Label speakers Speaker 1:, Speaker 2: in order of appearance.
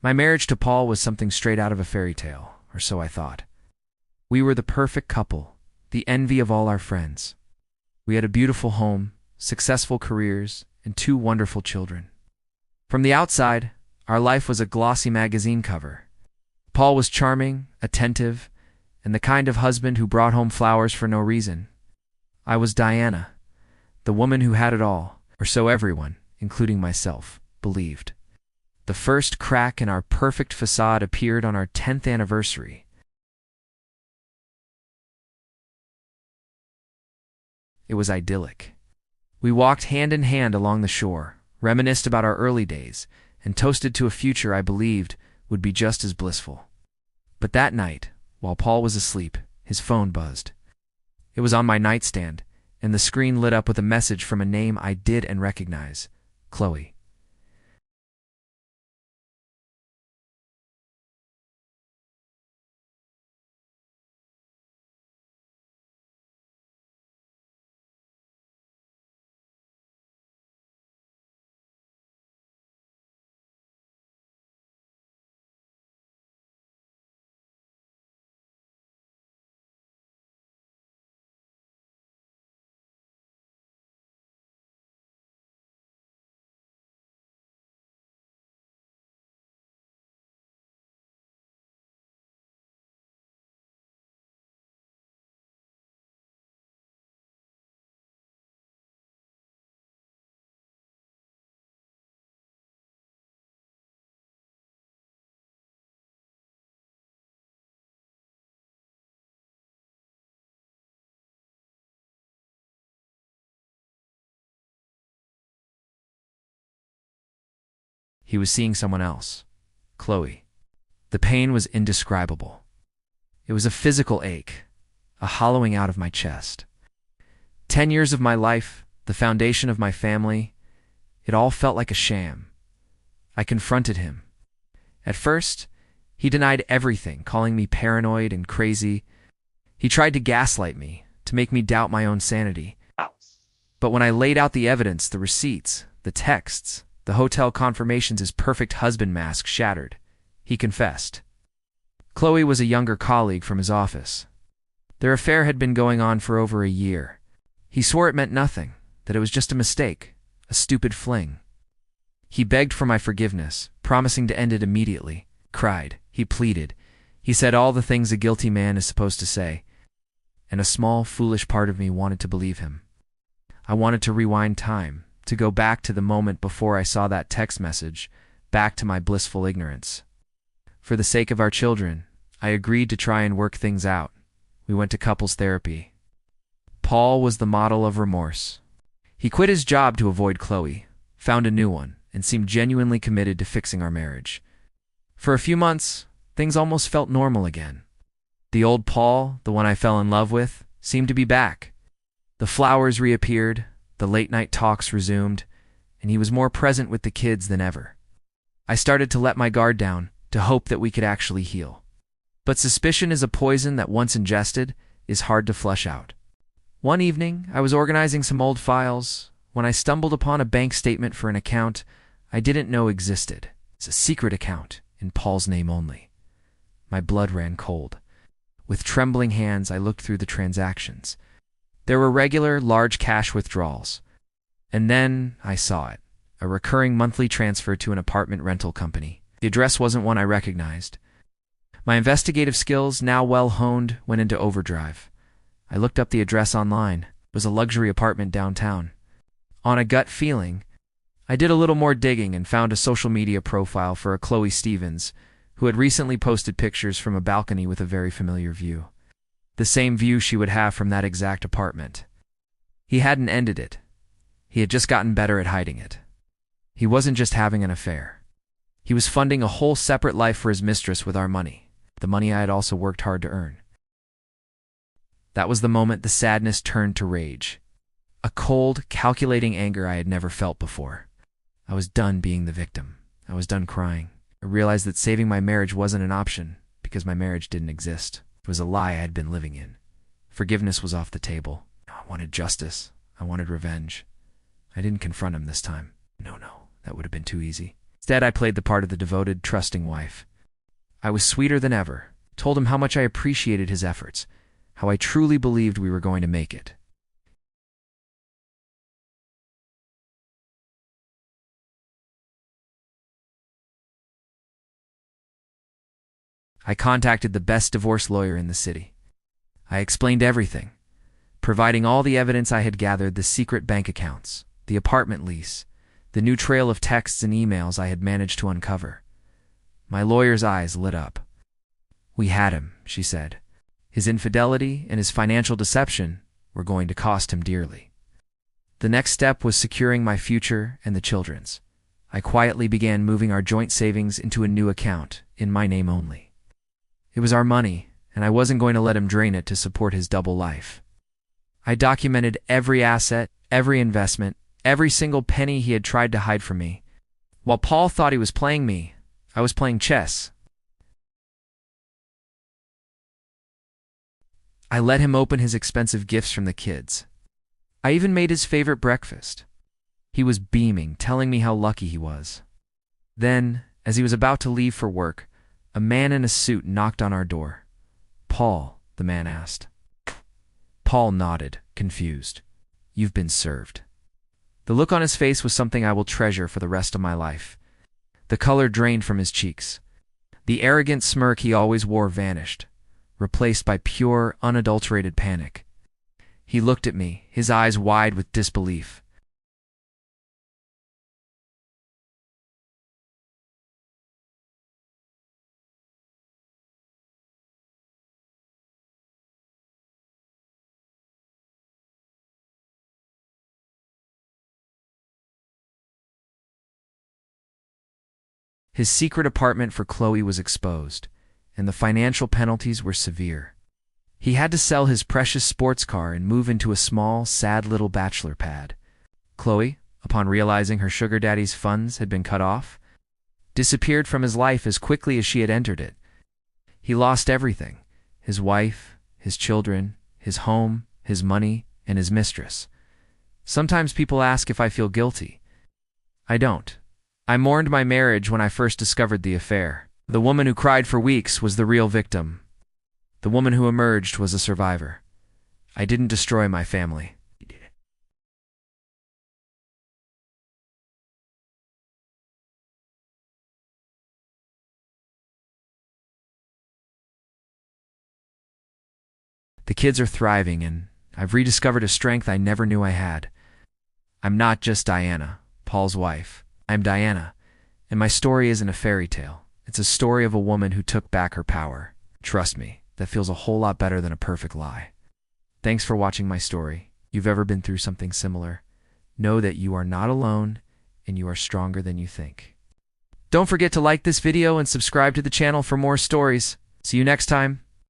Speaker 1: My marriage to Paul was something straight out of a fairy tale, or so I thought. We were the perfect couple, the envy of all our friends. We had a beautiful home, successful careers, and 2 wonderful children. From the outside, our life was a glossy magazine cover. Paul was charming, attentive, and the kind of husband who brought home flowers for no reason. I was Diana, the woman who had it all, or so everyone, including myself, believed. The first crack in our perfect facade appeared on our 10th anniversary. It was idyllic. We walked hand in hand along the shore, reminisced about our early days, and toasted to a future I believed would be just as blissful. But that night, while Paul was asleep, his phone buzzed. It was on my nightstand, and the screen lit up with a message from a name I didn't recognize, Chloe. He was seeing someone else, Chloe. The pain was indescribable. It was a physical ache, a hollowing out of my chest. 10 years of my life, the foundation of my family, it all felt like a sham. I confronted him. At first, he denied everything, calling me paranoid and crazy. He tried to gaslight me, to make me doubt my own sanity. But when I laid out the evidence, the receipts, the texts, the hotel confirmations, his perfect husband mask shattered. He confessed. Chloe was a younger colleague from his office. Their affair had been going on for over a year. He swore it meant nothing, that it was just a mistake, a stupid fling. He begged for my forgiveness, promising to end it immediately. Cried. He pleaded. He said all the things a guilty man is supposed to say. And a small, foolish part of me wanted to believe him. I wanted to rewind time, to go back to the moment before I saw that text message, back to my blissful ignorance. For the sake of our children, I agreed to try and work things out. We went to couples therapy. Paul was the model of remorse. He quit his job to avoid Chloe, found a new one, and seemed genuinely committed to fixing our marriage. For a few months, things almost felt normal again. The old Paul, the one I fell in love with, seemed to be back. The flowers reappeared, the late-night talks resumed, and he was more present with the kids than ever. I started to let my guard down, to hope that we could actually heal. But suspicion is a poison that once ingested is hard to flush out. One evening, I was organizing some old files when I stumbled upon a bank statement for an account I didn't know existed. It's a secret account, in Paul's name only. My blood ran cold. With trembling hands, I looked through the transactions. There were regular, large cash withdrawals. And then I saw it, a recurring monthly transfer to an apartment rental company. The address wasn't one I recognized. My investigative skills, now well honed, went into overdrive. I looked up the address online. It was a luxury apartment downtown. On a gut feeling, I did a little more digging and found a social media profile for a Chloe Stevens, who had recently posted pictures from a balcony with a very familiar view. The same view she would have from that exact apartment. He hadn't ended it. He had just gotten better at hiding it. He wasn't just having an affair. He was funding a whole separate life for his mistress with our money, the money I had also worked hard to earn. That was the moment the sadness turned to rage. A cold, calculating anger I had never felt before. I was done being the victim. I was done crying. I realized that saving my marriage wasn't an option because my marriage didn't exist. It was a lie I had been living in. Forgiveness was off the table. I wanted justice. I wanted revenge. I didn't confront him this time. No, that would have been too easy. Instead, I played the part of the devoted, trusting wife. I was sweeter than ever, told him how much I appreciated his efforts, how I truly believed we were going to make it. I contacted the best divorce lawyer in the city. I explained everything, providing all the evidence I had gathered: the secret bank accounts, the apartment lease, the new trail of texts and emails I had managed to uncover. My lawyer's eyes lit up. "We had him," she said. "His infidelity and his financial deception were going to cost him dearly." The next step was securing my future and the children's. I quietly began moving our joint savings into a new account, in my name only. It was our money, and I wasn't going to let him drain it to support his double life. I documented every asset, every investment, every single penny he had tried to hide from me. While Paul thought he was playing me, I was playing chess. I let him open his expensive gifts from the kids. I even made his favorite breakfast. He was beaming, telling me how lucky he was. Then, as he was about to leave for work, a man in a suit knocked on our door. "Paul?" the man asked. Paul nodded, confused. "You've been served." The look on his face was something I will treasure for the rest of my life. The color drained from his cheeks. The arrogant smirk he always wore vanished, replaced by pure, unadulterated panic. He looked at me, his eyes wide with disbelief. His secret apartment for Chloe was exposed, and the financial penalties were severe. He had to sell his precious sports car and move into a small, sad little bachelor pad. Chloe, upon realizing her sugar daddy's funds had been cut off, disappeared from his life as quickly as she had entered it. He lost everything: his wife, his children, his home, his money, and his mistress. Sometimes people ask if I feel guilty. I don't. I mourned my marriage when I first discovered the affair. The woman who cried for weeks was the real victim. The woman who emerged was a survivor. I didn't destroy my family. The kids are thriving, and I've rediscovered a strength I never knew I had. I'm not just Diana, Paul's wife. I'm Diana, and my story isn't a fairy tale. It's a story of a woman who took back her power. Trust me, that feels a whole lot better than a perfect lie. Thanks for watching my story. You've ever been through something similar? Know that you are not alone, and you are stronger than you think. Don't forget to like this video and subscribe to the channel for more stories. See you next time.